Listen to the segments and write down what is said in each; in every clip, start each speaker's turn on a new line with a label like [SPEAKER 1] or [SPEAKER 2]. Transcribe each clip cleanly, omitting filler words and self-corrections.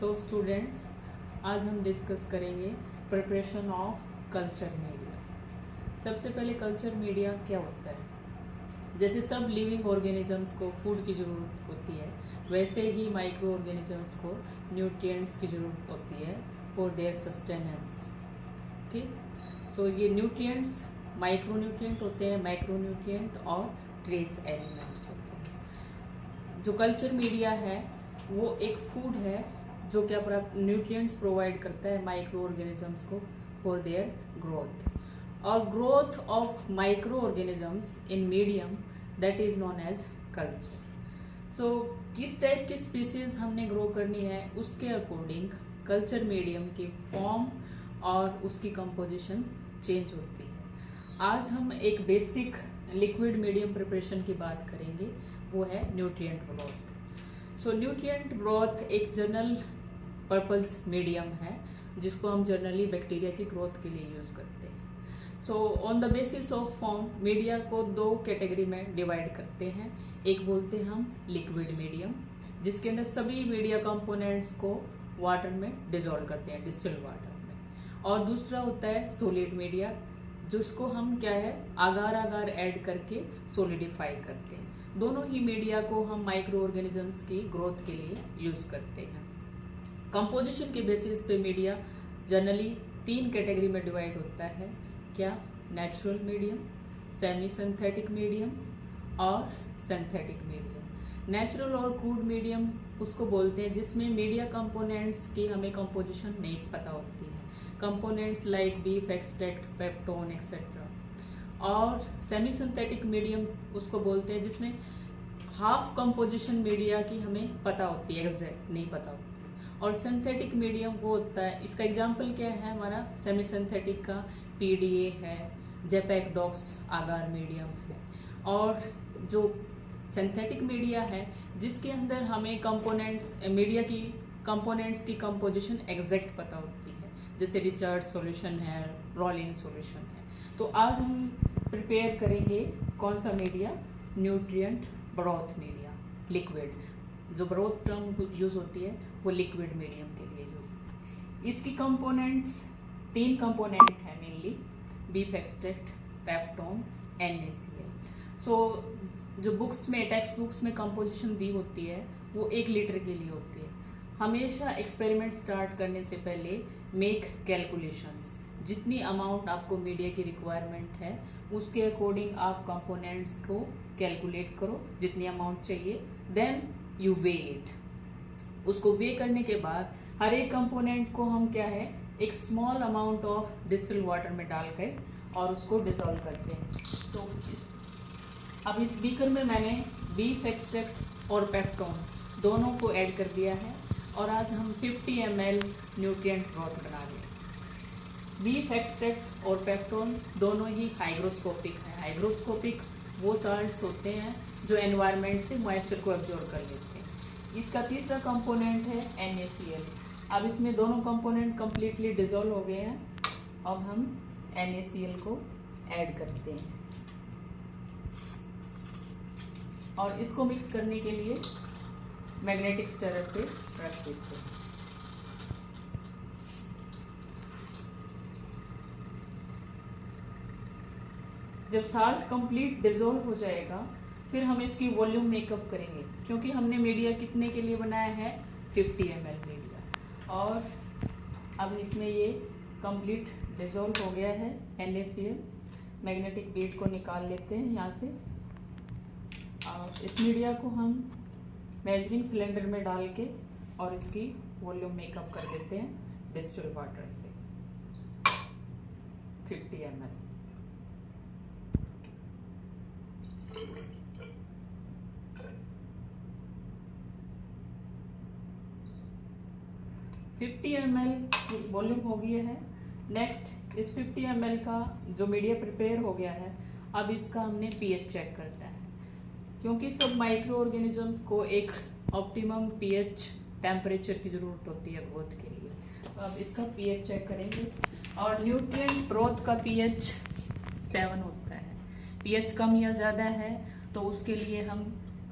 [SPEAKER 1] So students, आज हम discuss करेंगे प्रिपरेशन ऑफ कल्चर मीडिया। सबसे पहले कल्चर मीडिया क्या होता है? जैसे सब लिविंग ऑर्गेनिजम्स को फूड की ज़रूरत होती है, वैसे ही माइक्रो ऑर्गेनिजम्स को न्यूट्रिएंट्स की ज़रूरत होती है फॉर देयर सस्टेनेंस। ओके, सो ये न्यूट्रिएंट्स माइक्रो न्यूट्रिएंट होते हैं, मैक्रो न्यूट्रिएंट और ट्रेस एलिमेंट्स होते हैं। जो कल्चर मीडिया है वो एक फूड है जो क्या न्यूट्रिएंट्स प्रोवाइड करता है माइक्रो ऑर्गेनिजम्स को फॉर देयर ग्रोथ। और growth of micro organisms in medium that is known as culture. So किस टाइप की स्पीसीज हमने ग्रो करनी है उसके अकॉर्डिंग कल्चर मीडियम की फॉर्म और उसकी कंपोजिशन चेंज होती है। आज हम एक बेसिक लिक्विड मीडियम प्रिपरेशन की बात करेंगे, वो है न्यूट्रिएंट ब्रॉथ। सो न्यूट्रिएंट ब्रॉथ एक जनरल पर्पस मीडियम है जिसको हम जनरली बैक्टीरिया की ग्रोथ के लिए यूज़ करते हैं। So on the basis of form media को दो कैटेगरी में डिवाइड करते हैं। एक बोलते हैं हम लिक्विड मीडियम, जिसके अंदर सभी मीडिया कंपोनेंट्स को वाटर में डिसॉल्व करते हैं, डिस्टिल्ड वाटर में। और दूसरा होता है सॉलिड मीडिया, जिसको हम क्या है आगार आगार ऐड करके सॉलिडिफाई करते हैं। दोनों ही मीडिया को हम माइक्रो ऑर्गेनिजम्स की ग्रोथ के लिए यूज़ करते हैं। कंपोजिशन के बेसिस पे मीडिया जनरली 3 कैटेगरी में डिवाइड होता है। क्या? Natural medium, semi synthetic medium और सिंथेटिक मीडियम। नेचुरल और क्रूड मीडियम उसको बोलते हैं जिसमें मीडिया कंपोनेंट्स की हमें कंपोजिशन नहीं पता होती है, components like beef extract, peptone etcetera. और सेमी सिंथेटिक मीडियम उसको बोलते हैं जिसमें हाफ कंपोजिशन मीडिया की हमें पता होती है, एग्जैक्ट नहीं पता होती है। और सिंथेटिक मीडियम वो होता है, इसका एग्जांपल क्या है हमारा सेमी सिंथेटिक का पीडीए है, जेपैकडॉक्स आगार मीडियम है। और जो सिंथेटिक मीडिया है जिसके अंदर हमें कंपोनेंट्स मीडिया की कंपोनेंट्स की कंपोजिशन एग्जैक्ट पता होती है, जैसे रिचर्ड सॉल्यूशन है, रॉलिन सॉल्यूशन है। तो आज हम प्रिपेयर करेंगे कौन सा media? Nutrient broth media, liquid. जो ब्रॉथ टर्म यूज होती है वो लिक्विड मीडियम के लिए यूज। इसकी कंपोनेंट्स 3 कंपोनेंट है mainly, beef extract, peptone, NaCl। सो जो बुक्स में टेक्स्ट बुक्स में कंपोजिशन दी होती है वो 1 लीटर के लिए होती है। हमेशा एक्सपेरिमेंट स्टार्ट करने से पहले मेक कैलकुलेशंस, जितनी अमाउंट आपको मीडिया की रिक्वायरमेंट है उसके अकॉर्डिंग आप कंपोनेंट्स को कैलकुलेट करो जितनी अमाउंट चाहिए, देन यू वे इट। उसको वे करने के बाद हर एक कंपोनेंट को हम क्या है एक small amount of distilled water में डाल कर और उसको डिसॉल्व करते हैं। सो अब इस बीकर में मैंने बीफ एक्सट्रैक्ट और पेप्टोन दोनों को ऐड कर दिया है और आज हम 50 ml न्यूट्रिएंट ब्रॉथ बना रहे हैं। बीफ एक्सट्रैक्ट और पेप्टोन दोनों ही हाइग्रोस्कोपिक है। हाइग्रोस्कोपिक वो सॉल्ट्स होते हैं जो एनवायरनमेंट से मॉइस्चर को एब्जॉर्ब कर लेते हैं। इसका तीसरा कंपोनेंट है NaCl। अब इसमें दोनों कंपोनेंट कम्प्लीटली डिसॉल्व हो गए हैं। अब हम NaCl को ऐड करते हैं और इसको मिक्स करने के लिए मैग्नेटिक स्टरर पे रख देते हैं। जब साल्ट कंप्लीट डिसॉल्व हो जाएगा फिर हम इसकी वॉल्यूम मेकअप करेंगे, क्योंकि हमने मीडिया कितने के लिए बनाया है 50 ml मीडिया। और अब इसमें ये कंप्लीट डिसॉल्व हो गया है NaCl। मैग्नेटिक बीड को निकाल लेते हैं यहाँ से और इस मीडिया को हम मेजरिंग सिलेंडर में डाल के और इसकी वॉल्यूम मेकअप कर देते हैं डिस्टिल्ड वाटर से 50 ml। ml वॉल्यूम हो गया है। नेक्स्ट इस 50 ml का जो मीडिया प्रिपेयर हो गया है, अब इसका हमने pH चेक करना है, क्योंकि सब माइक्रो ऑर्गेनिजम्स को एक ऑप्टिमम pH टेम्परेचर की ज़रूरत होती है ग्रोथ के लिए। तो अब इसका pH चेक करेंगे और न्यूट्रिएंट ब्रॉथ का pH 7 होता है। pH कम या ज़्यादा है तो उसके लिए हम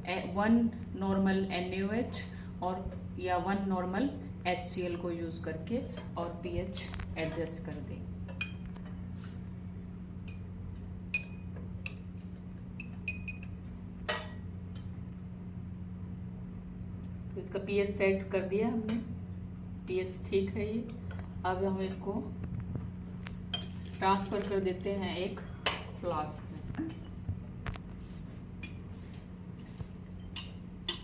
[SPEAKER 1] 1 नॉर्मल NaOH और या 1 नॉर्मल HCl को यूज़ करके और pH एडजस्ट कर दें। तो इसका pH सेट कर दिया हमने, pH ठीक है ये। अब हम इसको ट्रांसफ़र कर देते हैं एक फ्लास्क में।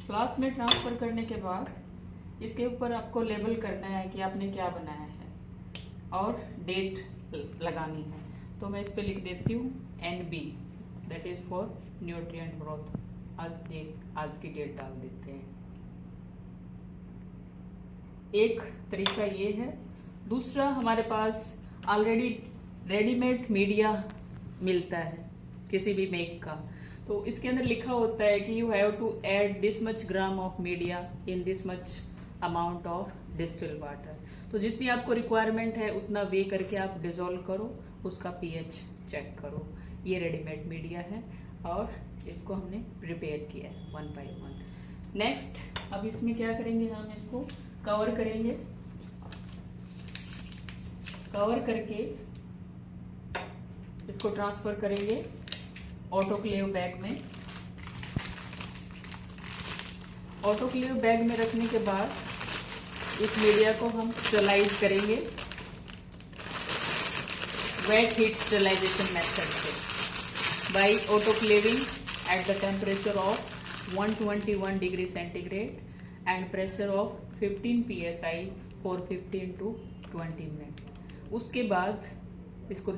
[SPEAKER 1] फ्लास्क में ट्रांसफ़र करने के बाद इसके ऊपर आपको लेबल करना है कि आपने क्या बनाया है और डेट लगानी है। तो मैं इस पे लिख देती हूँ NB, that is for nutrient growth. आज की डेट डाल देते हैं। एक तरीका ये है। दूसरा, हमारे पास ऑलरेडी रेडीमेड मीडिया मिलता है किसी भी मेक का, तो इसके अंदर लिखा होता है कि you have to add this much gram of media in this much amount of distill water. तो जितनी आपको रिक्वायरमेंट है उतना वे करके आप डिजोल्व करो, उसका pH चेक करो। ये रेडीमेड मीडिया है और इसको हमने प्रिपेयर किया है 1 by 1। नेक्स्ट, अब इसमें क्या करेंगे, हम इसको कवर करेंगे। कवर करके इसको ट्रांसफर करेंगे ऑटोक्लेव बैग में। ऑटोक्लेव बैग में रखने के बाद इस मीडिया को हम स्टरलाइज करेंगे वेट हीट स्टरलाइजेशन मेथड से by autoclaving at the temperature of 121 degree centigrade and pressure of 15 psi for 15 to 20 minute. उसके बाद इसको